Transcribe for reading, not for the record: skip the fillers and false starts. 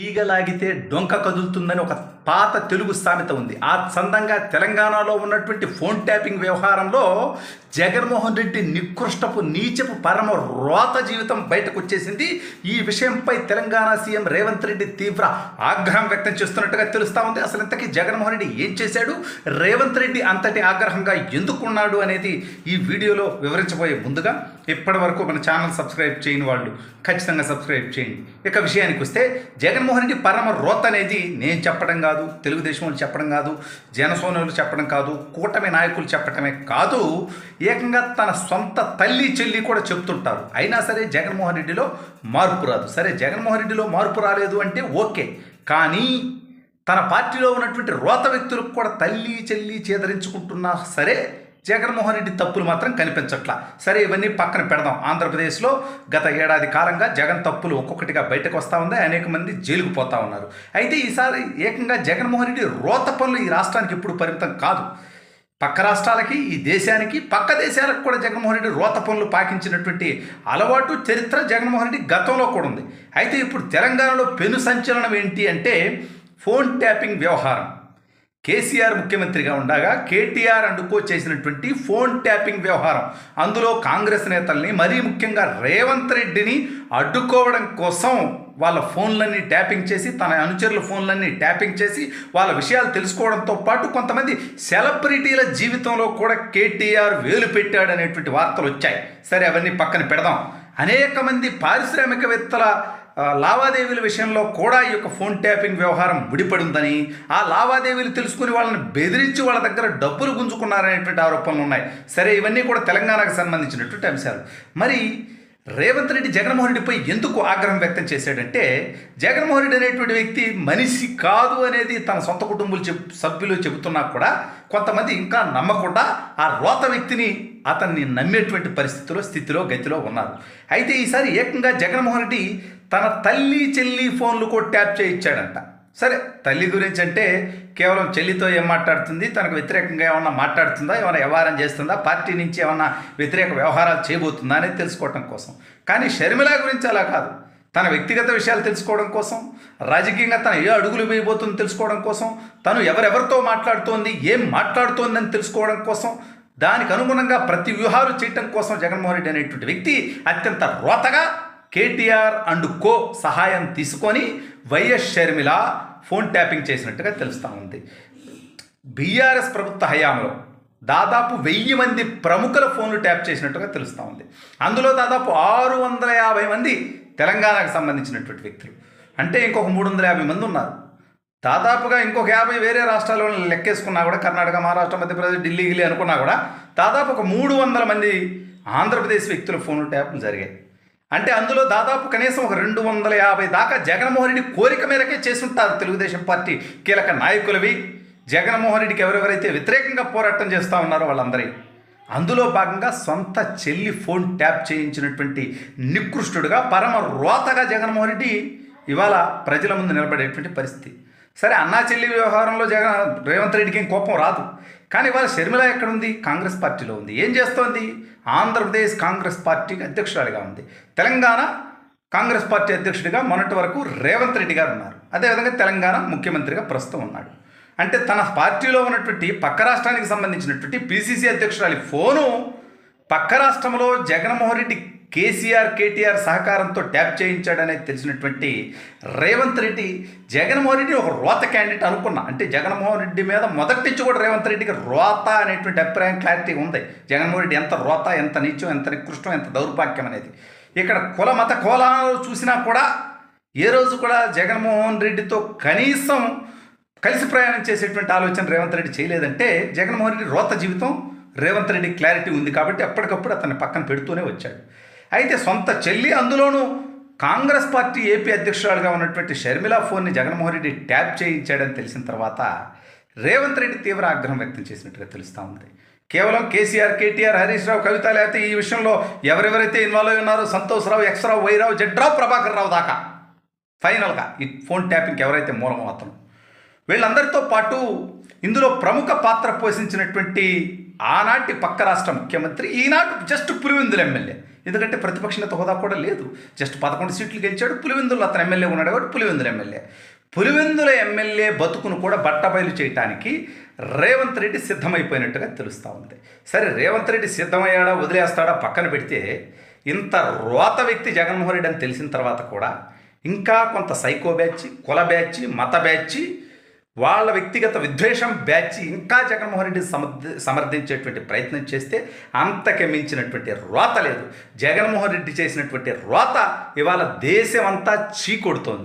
ఈగలాగితే డొంక కదులుతుందని ఒక పాత తెలుగు సామెత ఉంది. ఆ చందంగా తెలంగాణలో ఉన్నటువంటి ఫోన్ ట్యాపింగ్ వ్యవహారంలో జగన్మోహన్ రెడ్డి నికృష్టపు నీచపు పరమ రోత జీవితం బయటకు వచ్చేసింది. ఈ విషయంపై తెలంగాణ సీఎం రేవంత్ రెడ్డి తీవ్ర ఆగ్రహం వ్యక్తం చేస్తున్నట్టుగా తెలుస్తూ ఉంది. అసలు ఇంతకీ జగన్మోహన్ రెడ్డి ఏం చేశాడు, రేవంత్ రెడ్డి అంతటి ఆగ్రహంగా ఎందుకున్నాడు అనేది ఈ వీడియోలో వివరించబోయే ముందుగా ఇప్పటి వరకు మన ఛానల్ సబ్స్క్రైబ్ చేయని వాళ్ళు ఖచ్చితంగా సబ్స్క్రైబ్ చేయండి. ఇక విషయానికి వస్తే జగన్మోహన్ రెడ్డి పరమ రోత అనేది నేను చెప్పడం కాదు, తెలుగుదేశం వాళ్ళు చెప్పడం కాదు, జనసేనలు చెప్పడం కాదు, కూటమి నాయకులు చెప్పడమే కాదు, ఏకంగా తన సొంత తల్లి చెల్లి కూడా చెప్తుంటారు. అయినా సరే జగన్మోహన్ రెడ్డిలో మార్పు రాదు. సరే జగన్మోహన్ రెడ్డిలో మార్పు రాలేదు అంటే ఓకే, కానీ తన పార్టీలో ఉన్నటువంటి రోత వ్యక్తులకు కూడా తల్లి చెల్లి చేదరించుకుంటున్నా సరే జగన్మోహన్ రెడ్డి తప్పులు మాత్రం కనిపించట్లా. సరే ఇవన్నీ పక్కన పెడదాం. ఆంధ్రప్రదేశ్లో గత ఏడాది కాలంగా జగన్ తప్పులు ఒక్కొక్కటిగా బయటకు వస్తూ ఉన్నాయి. అనేక మంది జైలుకు పోతా ఉన్నారు. అయితే ఈసారి ఏకంగా జగన్మోహన్ రెడ్డి రోత పనులు ఈ రాష్ట్రానికి ఎప్పుడు పరిమితం కాదు. పక్క రాష్ట్రాలకి, ఈ దేశానికి, పక్క దేశాలకు కూడా జగన్మోహన్ రెడ్డి రోత పనులు పాకించినటువంటి అలవాటు, చరిత్ర జగన్మోహన్ రెడ్డి గతంలో కూడా ఉంది. అయితే ఇప్పుడు తెలంగాణలో పెను సంచలనం ఏంటి అంటే ఫోన్ ట్యాపింగ్ వ్యవహారం. కేసీఆర్ ముఖ్యమంత్రిగా ఉండగా కేటీఆర్ అండుకో చేసినటువంటి ఫోన్ ట్యాపింగ్ వ్యవహారం, అందులో కాంగ్రెస్ నేతల్ని, మరీ ముఖ్యంగా రేవంత్ రెడ్డిని అడ్డుకోవడం కోసం వాళ్ళ ఫోన్లన్నీ ట్యాపింగ్ చేసి, తన అనుచరుల ఫోన్లన్నీ ట్యాపింగ్ చేసి వాళ్ళ విషయాలు తెలుసుకోవడంతో పాటు కొంతమంది సెలబ్రిటీల జీవితంలో కూడా కేటీఆర్ వేలు పెట్టాడు అనేటువంటి వార్తలు వచ్చాయి. సరే అవన్నీ పక్కన పెడదాం. అనేక మంది పారిశ్రామికవేత్తల లావాదేవీల విషయంలో కూడా ఈ యొక్క ఫోన్ ట్యాపింగ్ వ్యవహారం ముడిపడి ఉందని, ఆ లావాదేవీలు తెలుసుకుని వాళ్ళని బెదిరించి వాళ్ళ దగ్గర డబ్బులు గుంజుకున్నారనేటువంటి ఆరోపణలు ఉన్నాయి. సరే ఇవన్నీ కూడా తెలంగాణకు సంబంధించినటువంటి అంశాలు. మరి రేవంత్ రెడ్డి జగన్మోహన్ రెడ్డిపై ఎందుకు ఆగ్రహం వ్యక్తం చేశాడంటే, జగన్మోహన్ రెడ్డి అనేటువంటి వ్యక్తి మనిషి కాదు అనేది తన సొంత కుటుంబ సభ్యులు చెబుతున్నా కూడా కొంతమంది ఇంకా నమ్మకుండా ఆ రోత వ్యక్తిని అతన్ని నమ్మేటువంటి స్థితిలో గతిలో ఉన్నారు. అయితే ఈసారి ఏకంగా జగన్మోహన్ రెడ్డి తన తల్లి చెల్లి ఫోన్లు కూడా ట్యాప్ చేయించాడంట. సరే తల్లి గురించి అంటే కేవలం చెల్లితో ఏం మాట్లాడుతుంది, తనకు వ్యతిరేకంగా ఏమన్నా మాట్లాడుతుందా, ఏమైనా వ్యవహారం చేస్తుందా, పార్టీ నుంచి ఏమన్నా వ్యతిరేక వ్యవహారాలు చేయబోతుందా అనేది తెలుసుకోవడం కోసం. కానీ షర్మిల గురించి అలా కాదు. తన వ్యక్తిగత విషయాలు తెలుసుకోవడం కోసం, రాజకీయంగా తను ఏ అడుగులు వేయబోతుందో తెలుసుకోవడం కోసం, తను ఎవరెవరితో మాట్లాడుతోంది, ఏం మాట్లాడుతోందని తెలుసుకోవడం కోసం, దానికి అనుగుణంగా ప్రతి వ్యూహాలు చేయటం కోసం జగన్మోహన్ రెడ్డి అనేటువంటి వ్యక్తి అత్యంత రోతగా కేటీఆర్ అండ్ కో సహాయం తీసుకొని వైఎస్ షర్మిల ఫోన్ ట్యాపింగ్ చేసినట్టుగా తెలుస్తూ ఉంది. బీఆర్ఎస్ ప్రభుత్వ హయాంలో దాదాపు 1000 మంది ప్రముఖుల ఫోన్లు ట్యాప్ చేసినట్టుగా తెలుస్తూ ఉంది. అందులో దాదాపు 650 మంది తెలంగాణకు సంబంధించినటువంటి వ్యక్తులు. అంటే ఇంకొక 350 మంది ఉన్నారు. దాదాపుగా ఇంకొక 50 వేరే రాష్ట్రాల్లో లెక్కేసుకున్నా కూడా, కర్ణాటక, మహారాష్ట్ర, మధ్యప్రదేశ్, ఢిల్లీ అనుకున్నా కూడా దాదాపు ఒక 300 మంది ఆంధ్రప్రదేశ్ వ్యక్తుల ఫోన్లు ట్యాప్లు జరిగాయి. అంటే అందులో దాదాపు కనీసం ఒక 250 దాకా జగన్మోహన్ రెడ్డి కోరిక మేరకే చేసుంటారు. తెలుగుదేశం పార్టీ కీలక నాయకులవి, జగన్మోహన్ రెడ్డికి ఎవరెవరైతే వ్యతిరేకంగా పోరాటం చేస్తూ ఉన్నారో వాళ్ళందరి అందులో భాగంగా సొంత చెల్లి ఫోన్ ట్యాప్ చేయించినటువంటి నికృష్టుడుగా, పరమ రోతగా జగన్మోహన్ రెడ్డి ఇవాళ ప్రజల ముందు నిలబడేటువంటి పరిస్థితి. సరే అన్నా చెల్లి వ్యవహారంలో రేవంత్ రెడ్డికి ఏం కోపం రాదు. కానీ ఇవాళ షర్మిల ఎక్కడుంది? కాంగ్రెస్ పార్టీలో ఉంది. ఏం చేస్తోంది? ఆంధ్రప్రదేశ్ కాంగ్రెస్ పార్టీకి అధ్యక్షురాలిగా ఉంది. తెలంగాణ కాంగ్రెస్ పార్టీ అధ్యక్షుడిగా మొన్నటి వరకు రేవంత్ రెడ్డి గారు ఉన్నారు. అదేవిధంగా తెలంగాణ ముఖ్యమంత్రిగా ప్రస్తుతం ఉన్నాడు. అంటే తన పార్టీలో ఉన్నటువంటి పక్క రాష్ట్రానికి సంబంధించినటువంటి పిసిసి అధ్యక్షురాలి ఫోను పక్క రాష్ట్రంలో జగన్మోహన్ రెడ్డి కేటీఆర్ సహకారంతో ట్యాప్ చేయించాడనేది తెలిసినటువంటి రేవంత్ రెడ్డి జగన్మోహన్ రెడ్డి ఒక రోత క్యాండిడేట్ అనుకున్నా. అంటే జగన్మోహన్ రెడ్డి మీద మొదటి నుంచి కూడా రేవంత్ రెడ్డికి రోత అనేటువంటి అభిప్రాయం, క్లారిటీ ఉంది. జగన్మోహన్ రెడ్డి ఎంత రోత, ఎంత నీచం, ఎంత నికృష్టం, ఎంత దౌర్భాగ్యం అనేది. ఇక్కడ కుల మత కోలాలు చూసినా కూడా ఏ రోజు కూడా జగన్మోహన్ రెడ్డితో కనీసం కలిసి ప్రయాణం చేసేటువంటి ఆలోచన రేవంత్ రెడ్డి చేయలేదంటే జగన్మోహన్ రెడ్డి రోత జీవితం రేవంత్ రెడ్డి క్లారిటీ ఉంది కాబట్టి ఎప్పటికప్పుడు అతన్ని పక్కన పెడుతూనే వచ్చాడు. అయితే సొంత చెల్లి, అందులోనూ కాంగ్రెస్ పార్టీ ఏపీ అధ్యక్షురాలుగా ఉన్నటువంటి షర్మిల ఫోన్ని జగన్మోహన్ రెడ్డి ట్యాప్ చేయించాడని తెలిసిన తర్వాత రేవంత్ రెడ్డి తీవ్ర ఆగ్రహం వ్యక్తం చేసినట్టుగా తెలుస్తూ ఉంది. కేవలం కేసీఆర్, కేటీఆర్, హరీష్ రావు, కవిత, లేకపోతే ఈ విషయంలో ఎవరెవరైతే ఇన్వాల్వ్ అయి ఉన్నారో Santosh Rao, X Rao, Y Rao, Z Rao, Prabhakar Rao దాకా ఫైనల్గా ఈ ఫోన్ ట్యాపింగ్కి ఎవరైతే మూలమో అతను, వీళ్ళందరితో పాటు ఇందులో ప్రముఖ పాత్ర పోషించినటువంటి ఆనాటి పక్క రాష్ట్ర ముఖ్యమంత్రి, ఈనాటి జస్ట్ పులివెందుల ఎమ్మెల్యే ఎందుకంటే ప్రతిపక్ష నేత హోదా కూడా లేదు. జస్ట్ 11 సీట్లు గెలిచాడు. పులివెందులు అతను ఎమ్మెల్యే ఉన్నాడు కాబట్టి పులివెందుల ఎమ్మెల్యే. పులివెందుల ఎమ్మెల్యే బతుకును కూడా బట్టబయలు చేయటానికి రేవంత్ రెడ్డి సిద్ధమైపోయినట్టుగా తెలుస్తూ ఉంది. సరే, రేవంత్ రెడ్డి సిద్ధమయ్యాడా వదిలేస్తాడా పక్కన పెడితే, ఇంత రోత వ్యక్తి జగన్మోహన్ రెడ్డి అని తెలిసిన తర్వాత కూడా ఇంకా కొంత సైకో బ్యాచ్, కుల బ్యాచ్, మత బ్యాచ్, వాళ్ళ వ్యక్తిగత విద్వేషం బ్యాచ్ ఇంకా జగన్మోహన్ రెడ్డి సమర్థించేటువంటి ప్రయత్నం చేస్తే అంతకి మించినటువంటి రోత లేదు. జగన్మోహన్ రెడ్డి చేసినటువంటి రోత ఇవాళ దేశం అంతా చీకొడుతోంది.